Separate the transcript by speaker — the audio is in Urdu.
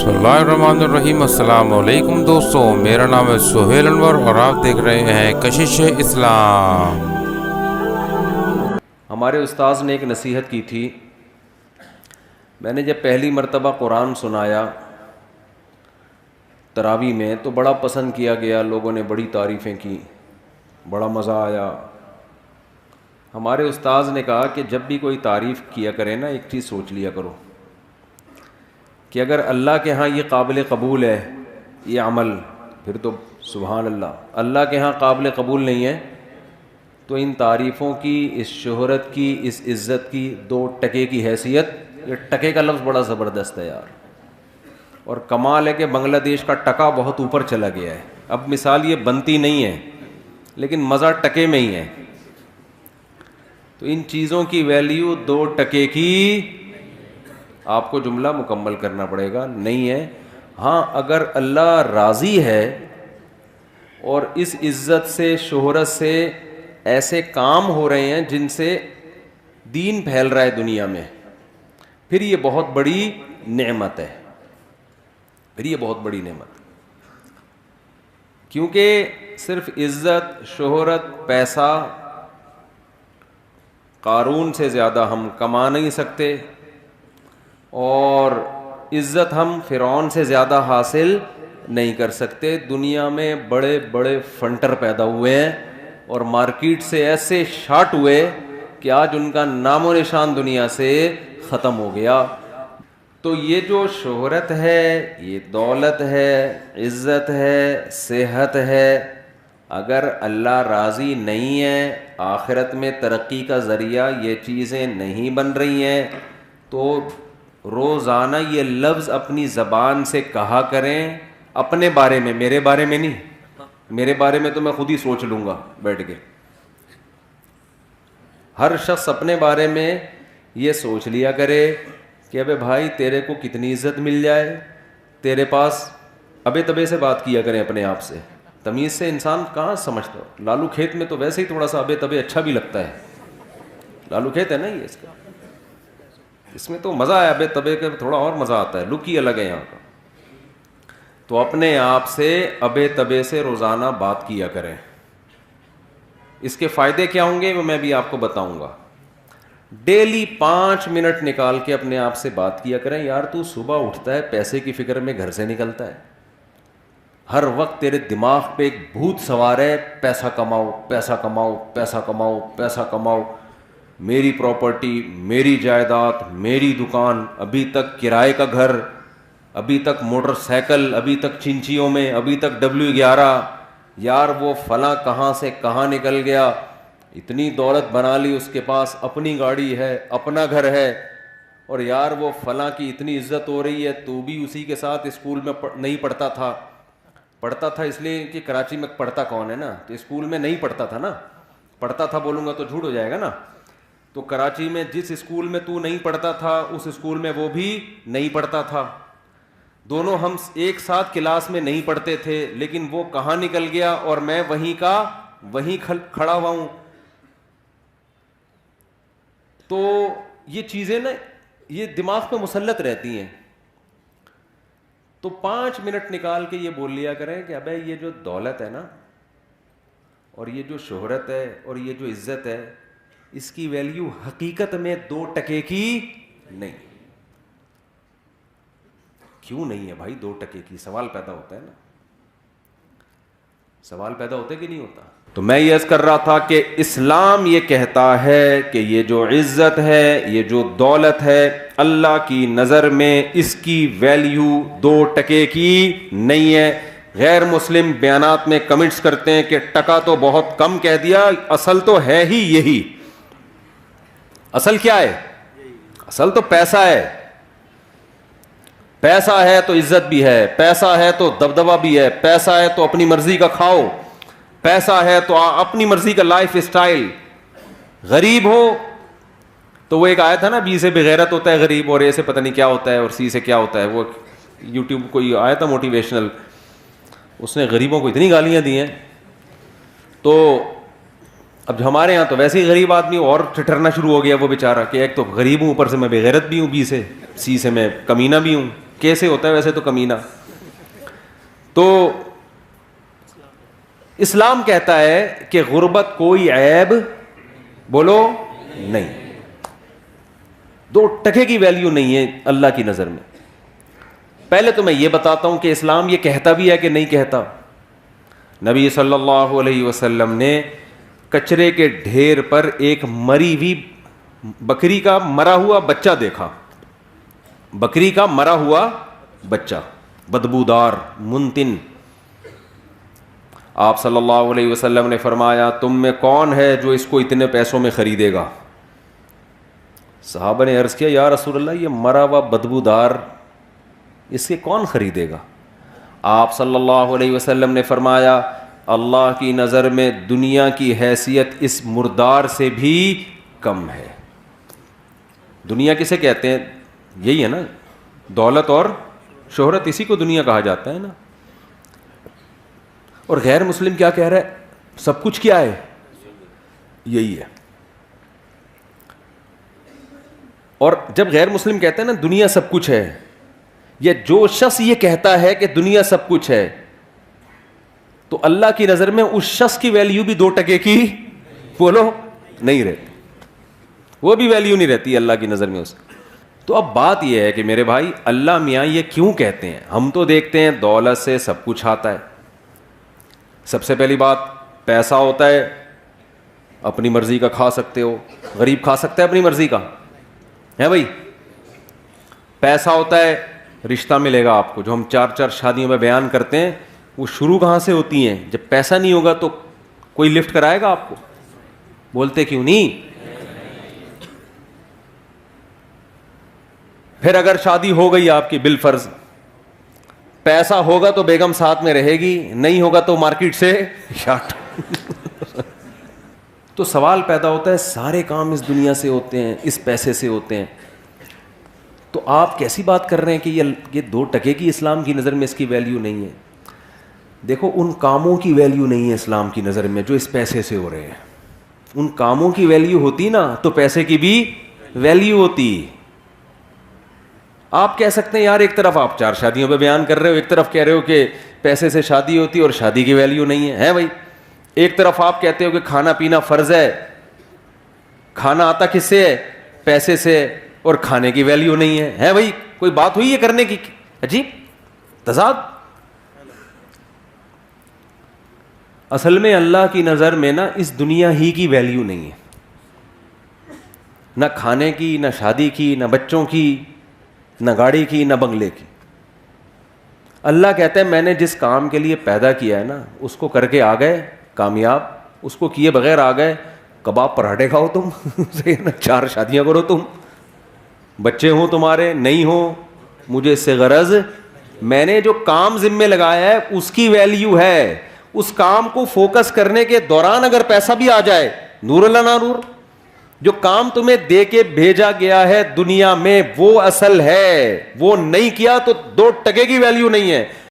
Speaker 1: بسم اللہ الرحمن الرحیم۔ السلام علیکم دوستوں، میرا نام ہے سہیل انور اور آپ دیکھ رہے ہیں کشش اسلام۔
Speaker 2: ہمارے استاذ نے ایک نصیحت کی تھی۔ میں نے جب پہلی مرتبہ قرآن سنایا تراویح میں تو بڑا پسند کیا گیا، لوگوں نے بڑی تعریفیں کی، بڑا مزہ آیا۔ ہمارے استاذ نے کہا کہ جب بھی کوئی تعریف کیا کرے نا، ایک چیز سوچ لیا کرو کہ اگر اللہ کے ہاں یہ قابل قبول ہے یہ عمل، پھر تو سبحان اللہ۔ اللہ کے ہاں قابل قبول نہیں ہے تو ان تعریفوں کی، اس شہرت کی، اس عزت کی 2 ٹکے کی حیثیت، یہ ٹکے کا لفظ بڑا زبردست ہے یار، اور کمال ہے کہ بنگلہ دیش کا ٹکا بہت اوپر چلا گیا ہے۔ اب مثال یہ بنتی نہیں ہے لیکن مزہ ٹکے میں ہی ہے۔ تو ان چیزوں کی ویلیو 2 ٹکے کی، آپ کو جملہ مکمل کرنا پڑے گا، نہیں ہے۔ ہاں اگر اللہ راضی ہے اور اس عزت سے، شہرت سے ایسے کام ہو رہے ہیں جن سے دین پھیل رہا ہے دنیا میں، پھر یہ بہت بڑی نعمت ہے، پھر یہ بہت بڑی نعمت ہے۔ کیونکہ صرف عزت، شہرت، پیسہ قارون سے زیادہ ہم کما نہیں سکتے، اور عزت ہم فرعون سے زیادہ حاصل نہیں کر سکتے۔ دنیا میں بڑے بڑے فنٹر پیدا ہوئے ہیں اور مارکیٹ سے ایسے شاٹ ہوئے کہ آج ان کا نام و نشان دنیا سے ختم ہو گیا۔ تو یہ جو شہرت ہے، یہ دولت ہے، عزت ہے، صحت ہے، اگر اللہ راضی نہیں ہے، آخرت میں ترقی کا ذریعہ یہ چیزیں نہیں بن رہی ہیں، تو روزانہ یہ لفظ اپنی زبان سے کہا کریں، اپنے بارے میں، میرے بارے میں نہیں۔ میرے بارے میں تو میں خود ہی سوچ لوں گا بیٹھ کے۔ ہر شخص اپنے بارے میں یہ سوچ لیا کرے کہ ابے بھائی تیرے کو کتنی عزت مل جائے تیرے پاس۔ ابے تبے سے بات کیا کریں اپنے آپ سے۔ تمیز سے انسان کہاں سمجھتا ہو؟ لالو کھیت میں تو ویسے ہی تھوڑا سا ابے تبے اچھا بھی لگتا ہے۔ لالو کھیت ہے نا یہ، اس میں تو مزہ ہے، ابے تبے کا تھوڑا اور مزہ آتا ہے، لک ہی الگ ہے یہاں کا۔ تو اپنے آپ سے ابے تبے سے روزانہ بات کیا کریں۔ اس کے فائدے کیا ہوں گے وہ میں بھی آپ کو بتاؤں گا۔ ڈیلی 5 منٹ نکال کے اپنے آپ سے بات کیا کریں، یار تو صبح اٹھتا ہے پیسے کی فکر میں گھر سے نکلتا ہے، ہر وقت تیرے دماغ پہ ایک بھوت سوار ہے، پیسہ کماؤ، پیسہ کماؤ، پیسہ کماؤ، پیسہ کماؤ، میری پراپرٹی، میری جائیداد، میری دکان، ابھی تک کرائے کا گھر، ابھی تک موٹر سائیکل، ابھی تک چنچیوں میں، ابھی تک W11، یار وہ فلاں کہاں سے کہاں نکل گیا، اتنی دولت بنا لی اس کے پاس، اپنی گاڑی ہے، اپنا گھر ہے، اور یار وہ فلاں کی اتنی عزت ہو رہی ہے، تو بھی اسی کے ساتھ اسکول میں نہیں پڑھتا تھا اس لیے کہ کراچی میں پڑھتا کون ہے نا، تو اسکول میں نہیں پڑھتا تھا نا، پڑھتا تھا بولوں گا تو جھوٹ ہو جائے گا نا۔ تو کراچی میں جس اسکول میں تو نہیں پڑھتا تھا اس اسکول میں وہ بھی نہیں پڑھتا تھا، دونوں ہم ایک ساتھ کلاس میں نہیں پڑھتے تھے، لیکن وہ کہاں نکل گیا اور میں وہیں کا وہیں کھڑا ہوا ہوں۔ تو یہ چیزیں نا یہ دماغ پہ مسلط رہتی ہیں۔ تو 5 منٹ نکال کے یہ بول لیا کریں کہ ابے یہ جو دولت ہے نا، اور یہ جو شہرت ہے، اور یہ جو عزت ہے، اس کی ویلیو حقیقت میں 2 ٹکے کی نہیں۔ کیوں نہیں ہے بھائی 2 ٹکے کی؟ سوال پیدا ہوتا ہے نا، سوال پیدا ہوتا ہے کہ نہیں ہوتا؟ تو میں یہ عرض کر رہا تھا کہ اسلام یہ کہتا ہے کہ یہ جو عزت ہے، یہ جو دولت ہے، اللہ کی نظر میں اس کی ویلیو 2 ٹکے کی نہیں ہے۔ غیر مسلم بیانات میں کمنٹس کرتے ہیں کہ ٹکا تو بہت کم کہہ دیا، اصل تو ہے ہی یہی۔ اصل کیا ہے؟ اصل تو پیسہ ہے۔ پیسہ ہے تو عزت بھی ہے، پیسہ ہے تو دبدبہ بھی ہے، پیسہ ہے تو اپنی مرضی کا کھاؤ، پیسہ ہے تو اپنی مرضی کا لائف اسٹائل۔ غریب ہو تو وہ ایک آیا تھا نا، بی سے بغیرت ہوتا ہے غریب، اور اے سے پتہ نہیں کیا ہوتا ہے، اور سی سے کیا ہوتا ہے، وہ یوٹیوب کوئی آیا تھا موٹیویشنل، اس نے غریبوں کو اتنی گالیاں دی ہیں۔ تو اب ہمارے یہاں تو ویسے ہی غریب آدمی اور ٹھٹرنا شروع ہو گیا وہ بیچارہ، کہ ایک تو غریب ہوں، اوپر سے میں بے غیرت بھی ہوں، بی سے، سی سے میں کمینہ بھی ہوں۔ کیسے ہوتا ہے ویسے تو کمینہ. تو اسلام کہتا ہے کہ غربت کوئی عیب بولو نہیں, 2 ٹکے کی ویلیو نہیں ہے اللہ کی نظر میں. پہلے تو میں یہ بتاتا ہوں کہ اسلام یہ کہتا بھی ہے کہ نہیں کہتا. نبی صلی اللہ علیہ وسلم نے کچرے کے ڈھیر پر ایک مری ہوئی بکری کا مرا ہوا بچہ دیکھا. بکری کا مرا ہوا بچہ, بدبودار, منتن. آپ صلی اللہ علیہ وسلم نے فرمایا تم میں کون ہے جو اس کو اتنے پیسوں میں خریدے گا؟ صحابہ نے عرض کیا یا رسول اللہ یہ مرا ہوا بدبودار اس کے کون خریدے گا؟ آپ صلی اللہ علیہ وسلم نے فرمایا اللہ کی نظر میں دنیا کی حیثیت اس مردار سے بھی کم ہے. دنیا کسے کہتے ہیں؟ یہی ہے نا, دولت اور شہرت, اسی کو دنیا کہا جاتا ہے نا. اور غیر مسلم کیا کہہ رہا ہے؟ سب کچھ کیا ہے؟ یہی ہے. اور جب غیر مسلم کہتے ہیں نا دنیا سب کچھ ہے, یا جو شخص یہ کہتا ہے کہ دنیا سب کچھ ہے, تو اللہ کی نظر میں اس شخص کی ویلیو بھی 2 ٹکے کی بولو نہیں رہتی, وہ بھی ویلیو نہیں رہتی اللہ کی نظر میں اس. تو اب بات یہ ہے کہ میرے بھائی اللہ میاں یہ کیوں کہتے ہیں؟ ہم تو دیکھتے ہیں دولت سے سب کچھ آتا ہے. سب سے پہلی بات پیسہ ہوتا ہے, اپنی مرضی کا کھا سکتے ہو. غریب کھا سکتا ہے اپنی مرضی کا ہے بھائی؟ پیسہ ہوتا ہے, رشتہ ملے گا آپ کو. جو ہم 4 شادیوں میں بیان کرتے ہیں وہ شروع کہاں سے ہوتی ہیں؟ جب پیسہ نہیں ہوگا تو کوئی لفٹ کرائے گا آپ کو؟ بولتے کیوں نہیں؟ پھر اگر شادی ہو گئی آپ کی بالفرض, پیسہ ہوگا تو بیگم ساتھ میں رہے گی, نہیں ہوگا تو مارکیٹ سے شاٹ. تو سوال پیدا ہوتا ہے سارے کام اس دنیا سے ہوتے ہیں, اس پیسے سے ہوتے ہیں, تو آپ کیسی بات کر رہے ہیں کہ یہ 2 ٹکے کی اسلام کی نظر میں اس کی ویلیو نہیں ہے؟ دیکھو ان کاموں کی ویلیو نہیں ہے اسلام کی نظر میں جو اس پیسے سے ہو رہے ہیں. ان کاموں کی ویلیو ہوتی نا تو پیسے کی بھی ویلیو ہوتی. آپ کہہ سکتے ہیں یار ایک طرف آپ 4 شادیوں پہ بیان کر رہے ہو, ایک طرف کہہ رہے ہو کہ پیسے سے شادی ہوتی اور شادی کی ویلیو نہیں ہے بھائی. ایک طرف آپ کہتے ہو کہ کھانا پینا فرض ہے, کھانا آتا کس سے ہے؟ پیسے سے, اور کھانے کی ویلیو نہیں ہے بھائی. کوئی بات ہوئی ہے کرنے کی؟ عجیب تضاد. اصل میں اللہ کی نظر میں نا اس دنیا ہی کی ویلیو نہیں ہے, نہ کھانے کی, نہ شادی کی, نہ بچوں کی, نہ گاڑی کی, نہ بنگلے کی. اللہ کہتا ہے میں نے جس کام کے لیے پیدا کیا ہے نا اس کو کر کے آ گئے کامیاب, اس کو کیے بغیر آ گئے کباب پراٹھے کھاؤ تم 4 شادیاں کرو تم, بچے ہوں تمہارے نہیں ہوں, مجھے اس سے غرض. میں نے جو کام ذمے لگایا ہے اس کی ویلیو ہے. اس کام کو فوکس کرنے کے دوران اگر پیسہ بھی آ جائے نور اللہ نہ نور. جو کام تمہیں دے کے بھیجا گیا ہے دنیا میں وہ اصل ہے, وہ نہیں کیا تو 2 ٹکے کی ویلیو نہیں ہے.